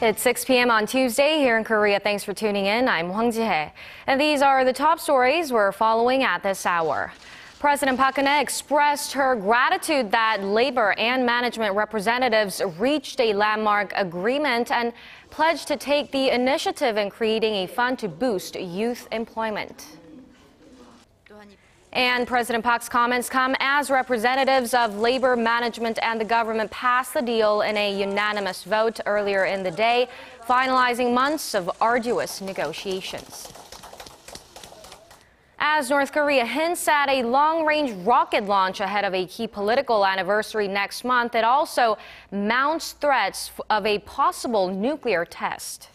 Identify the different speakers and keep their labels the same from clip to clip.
Speaker 1: It's 6 p.m. on Tuesday here in Korea. Thanks for tuning in. I'm Hwang Sung-hee. And these are the top stories we're following at this hour. President Park Geun-hye expressed her gratitude that labor and management representatives reached a landmark agreement and pledged to take the initiative in creating a fund to boost youth employment. And President Park's comments come as representatives of labor, management, and the government passed the deal in a unanimous vote earlier in the day, finalizing months of arduous negotiations. As North Korea hints at a long-range rocket launch ahead of a key political anniversary next month, it also mounts threats of a possible nuclear test.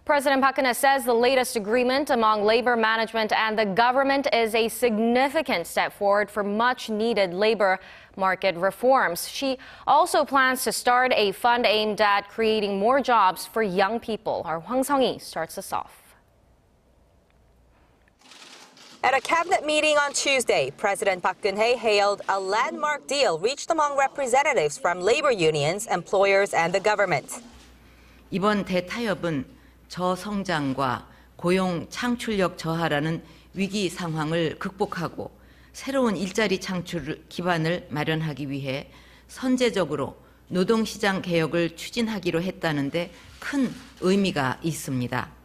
Speaker 1: President Park Geun-hye says the latest agreement among labor management and the government is a significant step forward for much-needed labor market reforms. She also plans to start a fund aimed at creating more jobs for young people. Our Hwang Sung-hee starts us off.
Speaker 2: At a cabinet meeting on Tuesday, President Park Geun-hye hailed a landmark deal reached among representatives from labor unions, employers, and the government.
Speaker 3: 이번 대타협은 저성장과 고용 창출력 저하라는 위기 상황을 극복하고 새로운 일자리 창출 기반을 마련하기 위해 선제적으로 노동시장 개혁을 추진하기로 했다는데 큰 의미가 있습니다.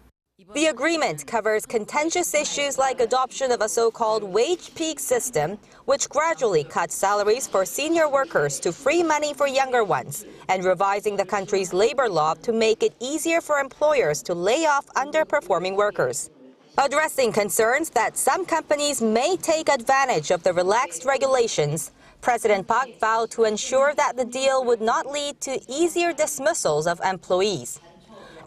Speaker 2: The agreement covers contentious issues like adoption of a so-called wage peak system, which gradually cuts salaries for senior workers to free money for younger ones, and revising the country's labor law to make it easier for employers to lay off underperforming workers. Addressing concerns that some companies may take advantage of the relaxed regulations, President Park vowed to ensure that the deal would not lead to easier dismissals of employees.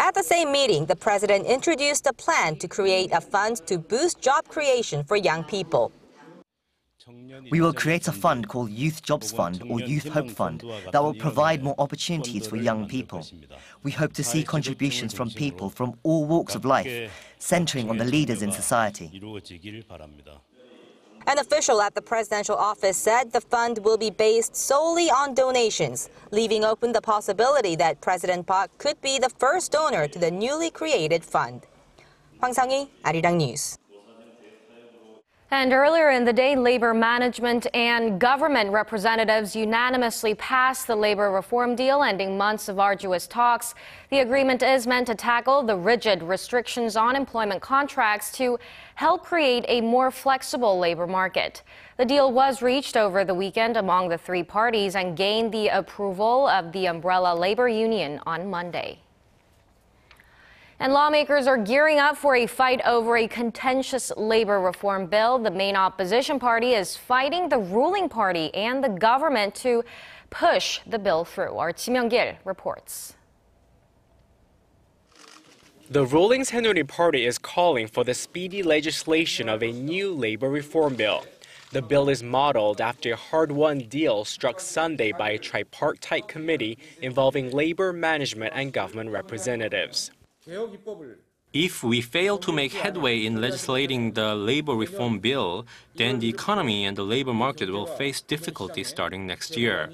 Speaker 2: At the same meeting, the president introduced a plan to create a fund to boost job creation for young people.
Speaker 4: We will create a fund called Youth Jobs Fund or Youth Hope Fund that will provide more opportunities for young people. We hope to see contributions from people from all walks of life, centering on the leaders in society.
Speaker 2: An official at the presidential office said the fund will be based solely on donations, leaving open the possibility that President Park could be the first donor to the newly created fund. Hwang Sung-hee, Arirang News.
Speaker 1: And earlier in the day, labor management and government representatives unanimously passed the labor reform deal, ending months of arduous talks. The agreement is meant to tackle the rigid restrictions on employment contracts to help create a more flexible labor market. The deal was reached over the weekend among the three parties and gained the approval of the umbrella labor union on Monday. And lawmakers are gearing up for a fight over a contentious labor reform bill. The main opposition party is fighting the ruling party and the government to push the bill through. Our Kim Young-gil reports.
Speaker 5: The ruling Saenuri party is calling for the speedy legislation of a new labor reform bill. The bill is modeled after a hard-won deal struck Sunday by a tripartite committee involving labor, management, and government representatives.
Speaker 6: If we fail to make headway in legislating the labor reform bill, then the economy and the labor market will face difficulties starting next year.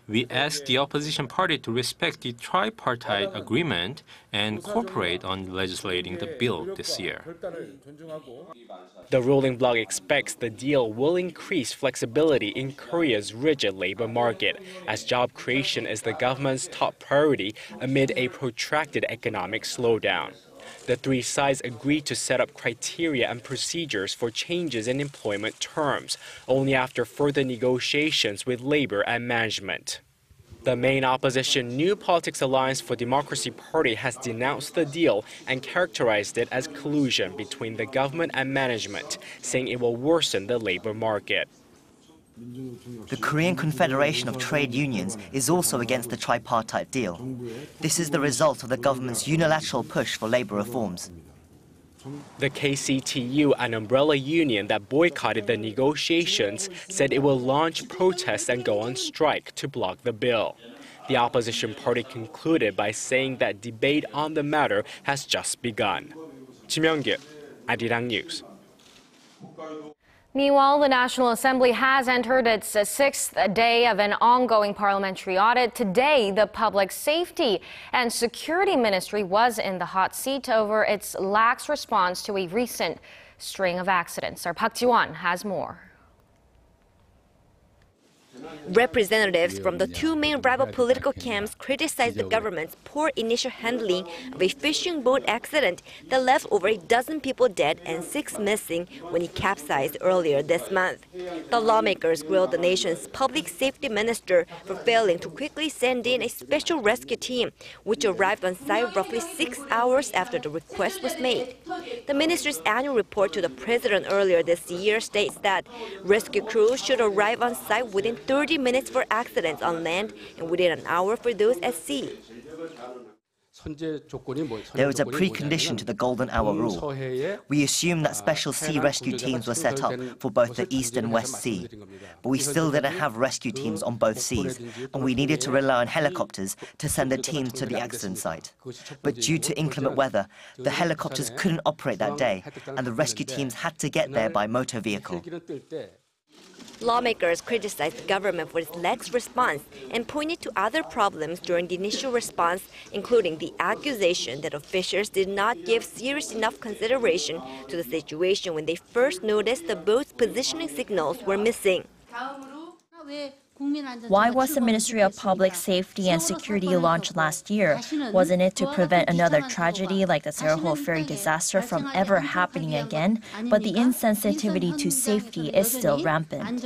Speaker 6: We ask the opposition party to respect the tripartite agreement and cooperate on legislating the bill this year.
Speaker 5: The ruling bloc expects the deal will increase flexibility in Korea's rigid labor market, as job creation is the government's top priority amid a protracted economic slowdown. The three sides agreed to set up criteria and procedures for changes in employment terms, only after further negotiations with labor and management. The main opposition New Politics Alliance for Democracy Party has denounced the deal and characterized it as collusion between the government and management, saying it will worsen the labor market.
Speaker 4: The Korean Confederation of Trade Unions is also against the tripartite deal. This is the result of the government's unilateral push for labor reforms.
Speaker 5: The KCTU, an umbrella union that boycotted the negotiations, said it will launch protests and go on strike to block the bill. The opposition party concluded by saying that debate on the matter has just begun. Kim Young-gil, Arirang News.
Speaker 1: Meanwhile, the National Assembly has entered its sixth day of an ongoing parliamentary audit. Today, the Public Safety and Security Ministry was in the hot seat over its lax response to a recent string of accidents. Our Park Ji-won has more.
Speaker 7: Representatives from the two main rival political camps criticized the government's poor initial handling of a fishing boat accident that left over a dozen people dead and 6 missing when it capsized earlier this month. The lawmakers grilled the nation's public safety minister for failing to quickly send in a special rescue team, which arrived on site roughly 6 hours after the request was made. The ministry's annual report to the president earlier this year states that rescue crews should arrive on site within 30 minutes for accidents on land and within an hour for those at sea.
Speaker 4: There is a precondition to the Golden Hour rule. We assume that special sea rescue teams were set up for both the East and West Sea. But we still didn't have rescue teams on both seas, and we needed to rely on helicopters to send the teams to the accident site. But due to inclement weather, the helicopters couldn't operate that day, and the rescue teams had to get there by motor vehicle.
Speaker 7: Lawmakers criticized the government for its lax response and pointed to other problems during the initial response, including the accusation that officials did not give serious enough consideration to the situation when they first noticed the boat's positioning signals were missing.
Speaker 8: Why was the Ministry of Public Safety and Security launched last year? Wasn't it to prevent another tragedy like the Seoul ferry disaster from ever happening again? But the insensitivity to safety is still rampant.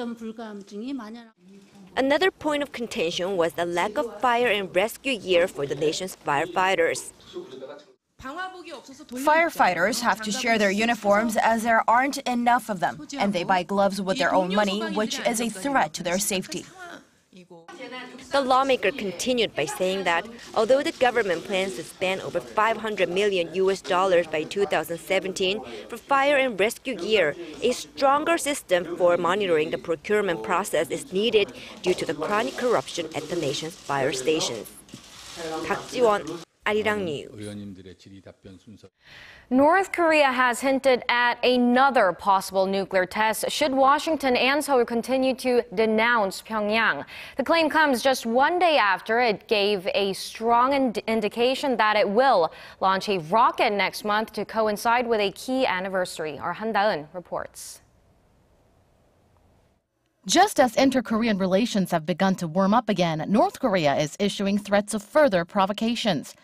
Speaker 7: Another point of contention was the lack of fire and rescue gear for the nation's firefighters.
Speaker 9: Firefighters have to share their uniforms as there aren't enough of them, and they buy gloves with their own money, which is a threat to their safety.
Speaker 7: The lawmaker continued by saying that although the government plans to spend over $500 million by 2017 for fire and rescue gear, a stronger system for monitoring the procurement process is needed due to the chronic corruption at the nation's fire stations. Park Ji-won, Arirang News.
Speaker 1: North Korea has hinted at another possible nuclear test should Washington and Seoul continue to denounce Pyongyang. The claim comes just one day after it gave a strong indication that it will launch a rocket next month to coincide with a key anniversary. Our Han Da-eun reports.
Speaker 10: Just as inter-Korean relations have begun to warm up again, North Korea is issuing threats of further provocations.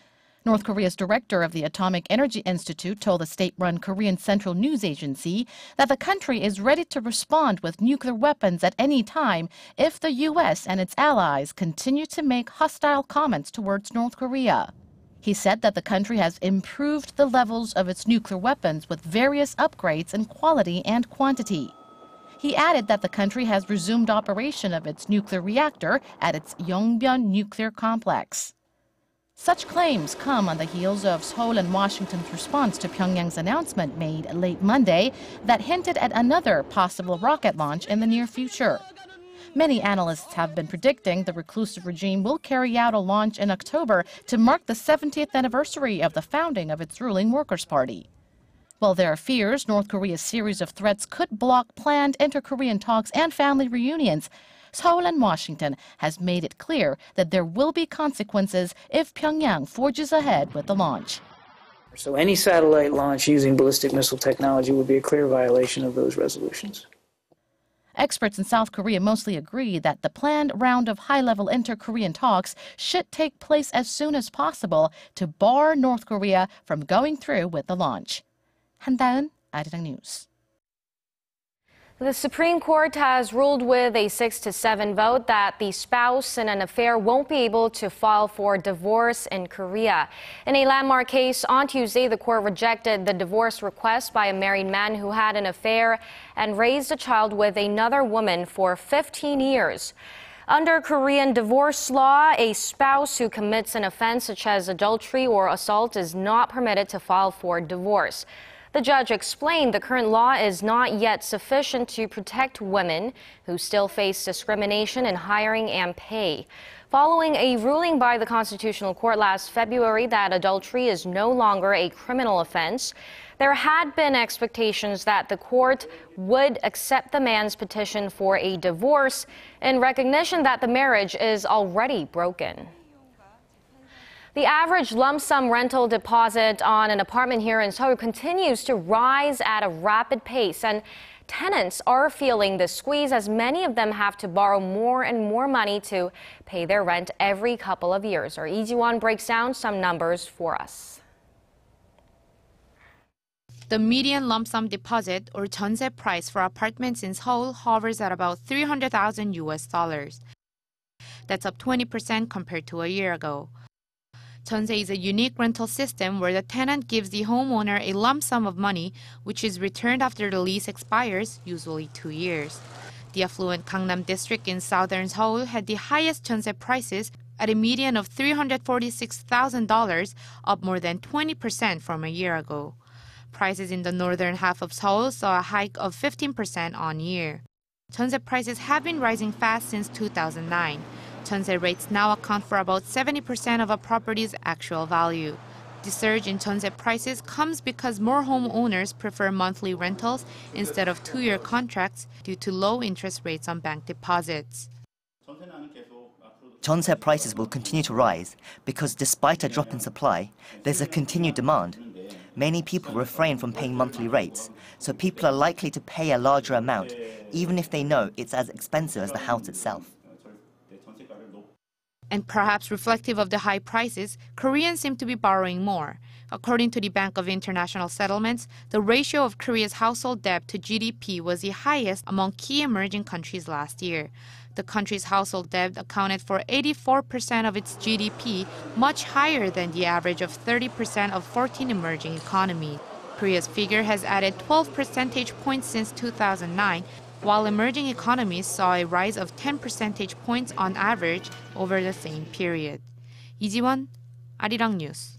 Speaker 10: North Korea's director of the Atomic Energy Institute told the state-run Korean Central News Agency that the country is ready to respond with nuclear weapons at any time if the U.S. and its allies continue to make hostile comments towards North Korea. He said that the country has improved the levels of its nuclear weapons with various upgrades in quality and quantity. He added that the country has resumed operation of its nuclear reactor at its Yongbyon nuclear complex. Such claims come on the heels of Seoul and Washington's response to Pyongyang's announcement made late Monday that hinted at another possible rocket launch in the near future. Many analysts have been predicting the reclusive regime will carry out a launch in October to mark the 70th anniversary of the founding of its ruling Workers' Party. While there are fears North Korea's series of threats could block planned inter-Korean talks and family reunions, Seoul and Washington has made it clear that there will be consequences if Pyongyang forges ahead with the launch.
Speaker 11: So any satellite launch using ballistic missile technology would be a clear violation of those resolutions.
Speaker 10: Experts in South Korea mostly agree that the planned round of high-level inter-Korean talks should take place as soon as possible to bar North Korea from going through with the launch. Han Da-eun, Arirang News.
Speaker 1: The Supreme Court has ruled with a 6-7 vote that the spouse in an affair won't be able to file for divorce in Korea. In a landmark case on Tuesday, the court rejected the divorce request by a married man who had an affair and raised a child with another woman for 15 years. Under Korean divorce law, a spouse who commits an offense such as adultery or assault is not permitted to file for divorce. The judge explained the current law is not yet sufficient to protect women who still face discrimination in hiring and pay. Following a ruling by the Constitutional Court last February that adultery is no longer a criminal offense, there had been expectations that the court would accept the man's petition for a divorce in recognition that the marriage is already broken. The average lump sum rental deposit on an apartment here in Seoul continues to rise at a rapid pace, and tenants are feeling the squeeze as many of them have to borrow more and more money to pay their rent every couple of years. Our Lee Ji-won breaks down some numbers for us.
Speaker 12: The median lump sum deposit or 전세 price for apartments in Seoul hovers at about $300,000. That's up 20% compared to a year ago. 전세 is a unique rental system where the tenant gives the homeowner a lump sum of money, which is returned after the lease expires, usually 2 years. The affluent Gangnam district in southern Seoul had the highest 전세 prices at a median of $346,000, up more than 20% from a year ago. Prices in the northern half of Seoul saw a hike of 15% on year. 전세 prices have been rising fast since 2009. 전세 rates now account for about 70% of a property's actual value. The surge in 전세 prices comes because more homeowners prefer monthly rentals instead of 2-year contracts due to low interest rates on bank deposits.
Speaker 4: 전세 prices will continue to rise because despite a drop in supply, there's a continued demand. Many people refrain from paying monthly rates, so people are likely to pay a larger amount, even if they know it's as expensive as the house itself.
Speaker 12: And perhaps reflective of the high prices, Koreans seem to be borrowing more. According to the Bank of International Settlements, the ratio of Korea's household debt to GDP was the highest among key emerging countries last year. The country's household debt accounted for 84% of its GDP, much higher than the average of 30% of 14 emerging economies. Korea's figure has added 12 percentage points since 2009, while emerging economies saw a rise of 10 percentage points on average over the same period. Lee Ji-won, Arirang News.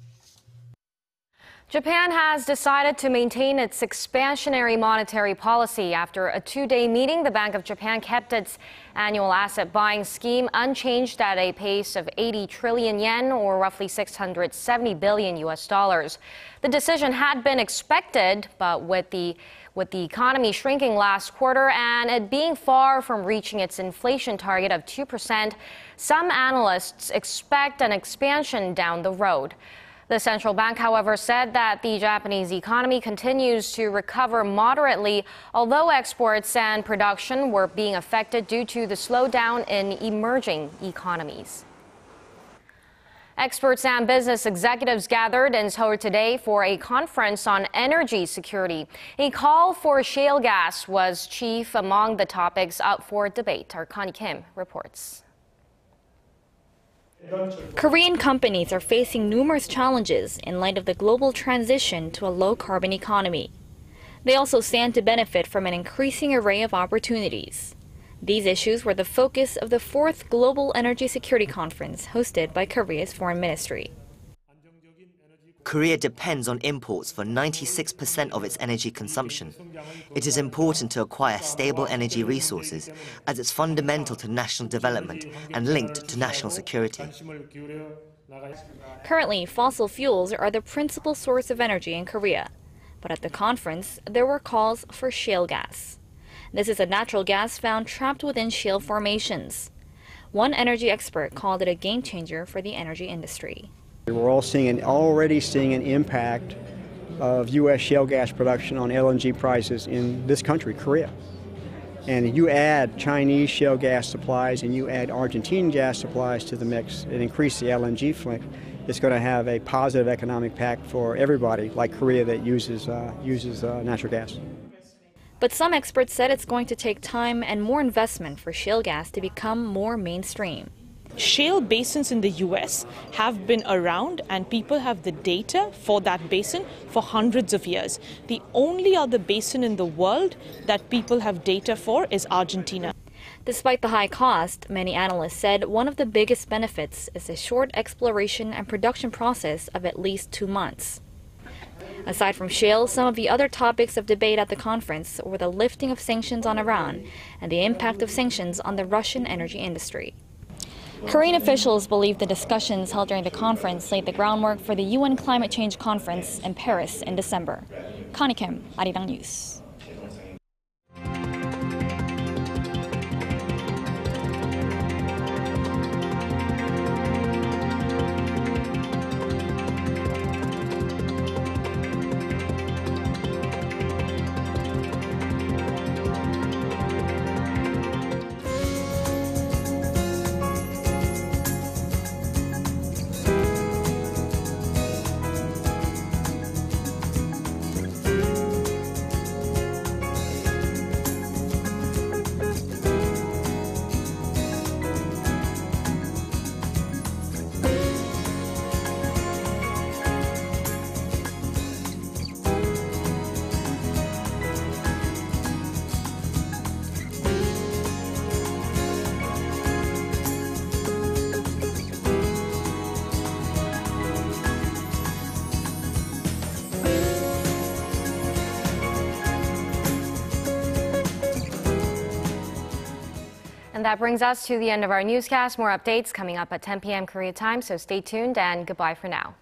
Speaker 1: Japan has decided to maintain its expansionary monetary policy. After a 2-day meeting, the Bank of Japan kept its annual asset buying scheme unchanged at a pace of 80 trillion yen, or roughly $670 billion. The decision had been expected, but with the economy shrinking last quarter and it being far from reaching its inflation target of 2%, some analysts expect an expansion down the road. The central bank, however, said that the Japanese economy continues to recover moderately, although exports and production were being affected due to the slowdown in emerging economies. Experts and business executives gathered in Seoul today for a conference on energy security. A call for shale gas was chief among the topics up for debate. Our Connie Kim reports.
Speaker 8: Korean companies are facing numerous challenges in light of the global transition to a low-carbon economy. They also stand to benefit from an increasing array of opportunities. These issues were the focus of the 4th Global Energy Security Conference hosted by Korea's Foreign Ministry.
Speaker 4: Korea depends on imports for 96% of its energy consumption. It is important to acquire stable energy resources as it's fundamental to national development and linked to national security.
Speaker 8: Currently, fossil fuels are the principal source of energy in Korea. But at the conference, there were calls for shale gas. This is a natural gas found trapped within shale formations. One energy expert called it a game changer for the energy industry.
Speaker 13: We're already seeing an impact of U.S. shale gas production on LNG prices in this country, Korea. And you add Chinese shale gas supplies and you add Argentine gas supplies to the mix and increase the LNG fleet, it's going to have a positive economic impact for everybody like Korea that uses natural gas.
Speaker 8: But some experts said it's going to take time and more investment for shale gas to become more mainstream.
Speaker 14: Shale basins in the US have been around and people have the data for that basin for hundreds of years. The only other basin in the world that people have data for is Argentina.
Speaker 8: Despite the high cost, many analysts said one of the biggest benefits is a short exploration and production process of at least 2 months.
Speaker 15: Aside from shale, some of the other topics of debate at the conference were the lifting of sanctions on Iran and the impact of sanctions on the Russian energy industry. Korean officials believe the discussions held during the conference laid the groundwork for the UN Climate Change Conference in Paris in December. Connie Kim, Arirang News.
Speaker 1: And that brings us to the end of our newscast. More updates coming up at 10 p.m. Korea time, so stay tuned and goodbye for now.